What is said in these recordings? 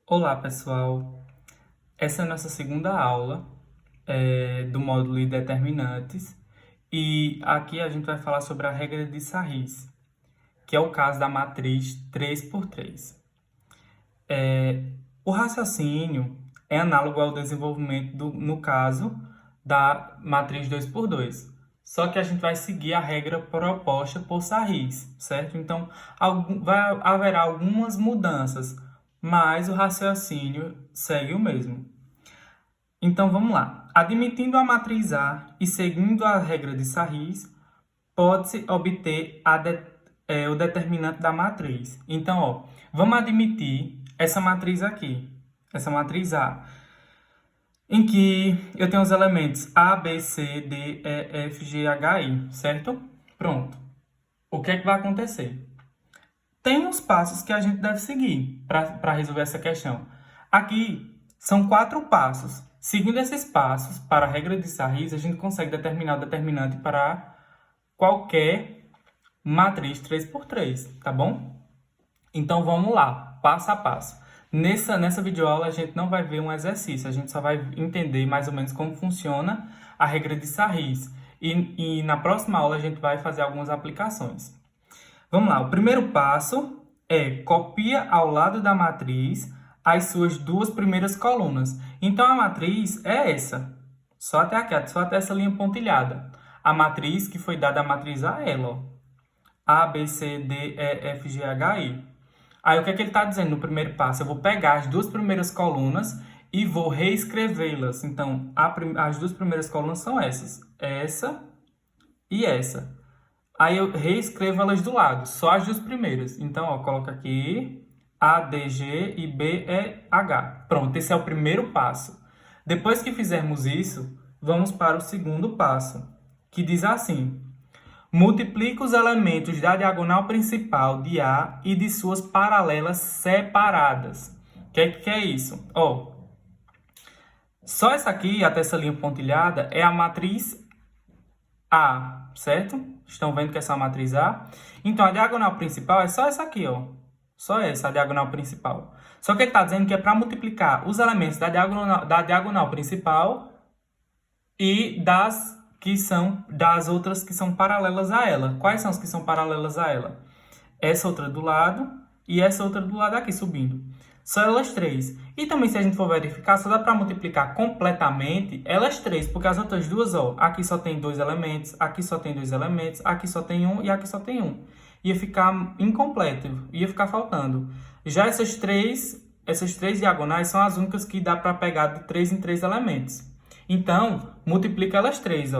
Olá, pessoal! Essa é a nossa segunda aula do módulo de determinantes e aqui a gente vai falar sobre a regra de Sarris, que é o caso da matriz 3x3. O raciocínio é análogo ao desenvolvimento no caso da matriz 2x2, só que a gente vai seguir a regra proposta por Sarris, certo? Então, haverá algumas mudanças, mas o raciocínio segue o mesmo. Então, vamos lá. Admitindo a matriz A e seguindo a regra de Sarris, pode-se obter o determinante da matriz. Então, vamos admitir essa matriz aqui, essa matriz A, em que eu tenho os elementos A, B, C, D, E, F, G, H, I, certo? Pronto. O que é que vai acontecer? Tem uns passos que a gente deve seguir para resolver essa questão. Aqui são 4 passos. Seguindo esses passos, para a regra de Sarris, a gente consegue determinar o determinante para qualquer matriz 3x3, tá bom? Então, vamos lá, passo a passo. Nessa videoaula, a gente não vai ver um exercício, a gente só vai entender mais ou menos como funciona a regra de Sarris. E na próxima aula, a gente vai fazer algumas aplicações. Vamos lá, o primeiro passo é copia ao lado da matriz as suas duas primeiras colunas. Então, a matriz é essa, só até aqui, só até essa linha pontilhada. A matriz que foi dada a matriz a ela, ó. A, B, C, D, E, F, G, H, I. Aí, o que é que ele está dizendo no primeiro passo? Eu vou pegar as duas primeiras colunas e vou reescrevê-las. Então, as duas primeiras colunas são essas, essa e essa. Aí eu reescrevo elas do lado, só as duas primeiras. Então, coloca aqui A, D, G e B, E, H. Pronto, esse é o primeiro passo. Depois que fizermos isso, vamos para o segundo passo, que diz assim: multiplica os elementos da diagonal principal de A e de suas paralelas separadas. O que é isso? Só essa aqui, até essa linha pontilhada, é a matriz A, certo? Estão vendo que essa é a matriz A? Então, a diagonal principal é só essa aqui, ó. Só essa, a diagonal principal. Só que ele está dizendo que é para multiplicar os elementos da diagonal principal e das outras que são paralelas a ela. Quais são as que são paralelas a ela? Essa outra do lado e essa outra do lado aqui, subindo. Só elas três. E também, se a gente for verificar, só dá para multiplicar completamente elas três, porque as outras duas, aqui só tem 2 elementos, aqui só tem 2 elementos, aqui só tem 1 e aqui só tem 1. Ia ficar incompleto, ia ficar faltando. Já essas três diagonais são as únicas que dá para pegar de 3 em 3 elementos. Então, multiplica elas três,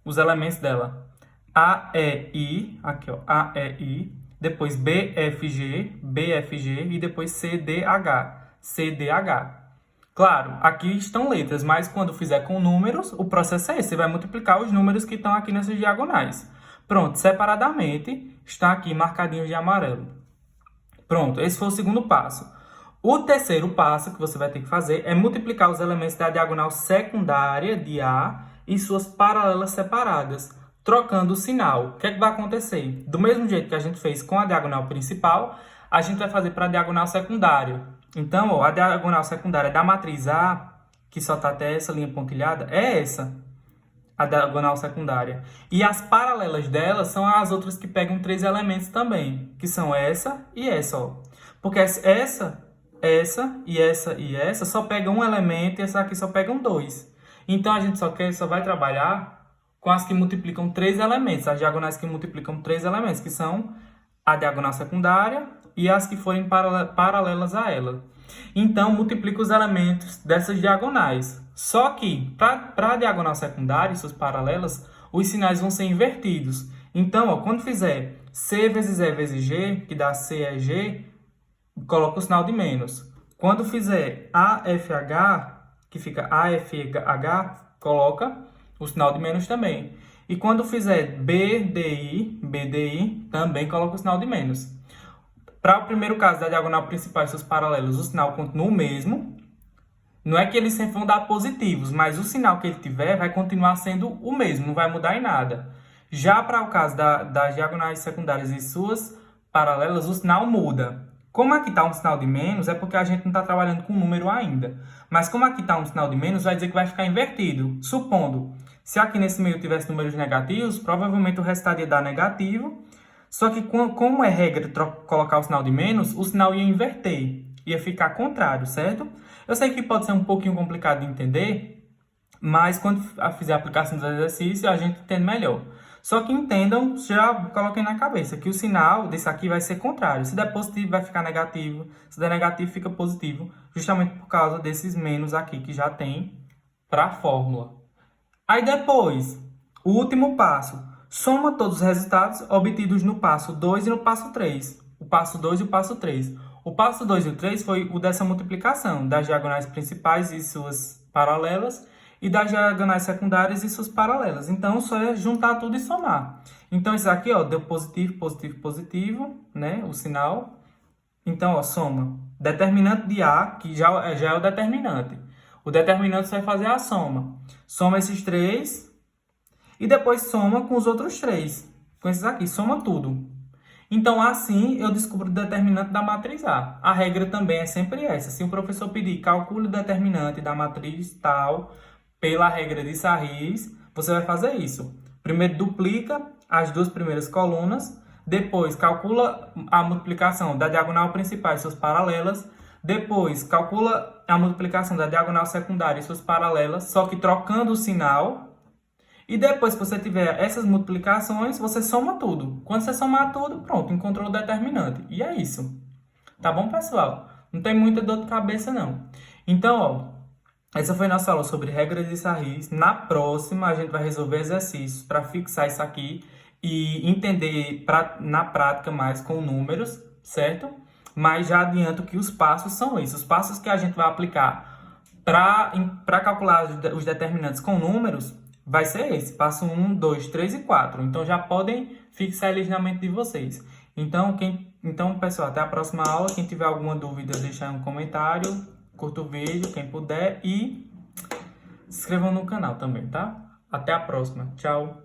os elementos dela. A, E, I, aqui, A, E, I. Depois BFG, BFG e depois CDH, CDH. Claro, aqui estão letras, mas quando fizer com números, o processo é esse. Você vai multiplicar os números que estão aqui nessas diagonais. Pronto, separadamente, estão aqui marcadinhos de amarelo. Pronto, esse foi o segundo passo. O terceiro passo que você vai ter que fazer é multiplicar os elementos da diagonal secundária de A e suas paralelas separadas, trocando o sinal. O que é que vai acontecer? Do mesmo jeito que a gente fez com a diagonal principal, a gente vai fazer para a diagonal secundária. Então, a diagonal secundária da matriz A, que só está até essa linha pontilhada, é essa, a diagonal secundária. E as paralelas dela são as outras que pegam 3 elementos também, que são essa e essa, Porque essa e essa só pegam um elemento e essa aqui só pegam 2. Então, a gente só vai trabalhar com as que multiplicam 3 elementos, as diagonais que multiplicam 3 elementos, que são a diagonal secundária e as que forem paralelas a ela. Então, multiplica os elementos dessas diagonais. Só que, para a diagonal secundária e suas paralelas, os sinais vão ser invertidos. Então, quando fizer C vezes E vezes G, que dá CEG, coloca o sinal de menos. Quando fizer AFH, que fica AFH, coloca o sinal de menos também. E quando fizer BDI, também coloca o sinal de menos. Para o primeiro caso da diagonal principal e seus paralelos, o sinal continua o mesmo. Não é que eles sempre vão dar positivos, mas o sinal que ele tiver vai continuar sendo o mesmo, não vai mudar em nada. Já para o caso das diagonais secundárias e suas paralelas, o sinal muda. Como aqui está um sinal de menos, é porque a gente não está trabalhando com número ainda. Mas como aqui está um sinal de menos, vai dizer que vai ficar invertido. Supondo, se aqui nesse meio tivesse números negativos, provavelmente o resultado ia dar negativo. Só que como é regra colocar o sinal de menos, o sinal ia inverter. Ia ficar contrário, certo? Eu sei que pode ser um pouquinho complicado de entender, mas quando fizer a aplicação dos exercícios, a gente entende melhor. Só que entendam, já coloquem na cabeça, que o sinal desse aqui vai ser contrário. Se der positivo, vai ficar negativo. Se der negativo, fica positivo. Justamente por causa desses menos aqui que já tem para a fórmula. Aí depois, o último passo. Soma todos os resultados obtidos no passo 2 e no passo 3. O passo 2 e o passo 3. O passo 2 e o 3 foi o dessa multiplicação das diagonais principais e suas paralelas e das diagonais secundárias e suas paralelas. Então, só é juntar tudo e somar. Então, isso aqui, ó, deu positivo, positivo, positivo, né? O sinal. Então, ó, soma. Determinante de A, que já é o determinante. O determinante você vai fazer a soma. Soma esses três e depois soma com os outros três. Com esses aqui, soma tudo. Então, assim, eu descubro o determinante da matriz A. A regra também é sempre essa. Se o professor pedir calcule o determinante da matriz tal, pela regra de Sarris, você vai fazer isso. Primeiro duplica as duas primeiras colunas, depois calcula a multiplicação da diagonal principal e suas paralelas, depois calcula a multiplicação da diagonal secundária e suas paralelas, só que trocando o sinal. E depois que você tiver essas multiplicações, você soma tudo. Quando você somar tudo, pronto, encontrou o determinante. E é isso. Tá bom, pessoal? Não tem muita dor de cabeça, não. Então, ó, essa foi nossa aula sobre regras de Sarris. Na próxima, a gente vai resolver exercícios para fixar isso aqui e entender na prática mais com números, certo? Mas já adianto que os passos são esses. Os passos que a gente vai aplicar para calcular os determinantes com números vai ser esse, passo 1, 2, 3 e 4. Então, já podem fixar eles na mente de vocês. Então, pessoal, até a próxima aula. Quem tiver alguma dúvida, deixa aí um comentário, curta o vídeo, quem puder, e se inscrevam no canal também, tá? Até a próxima. Tchau!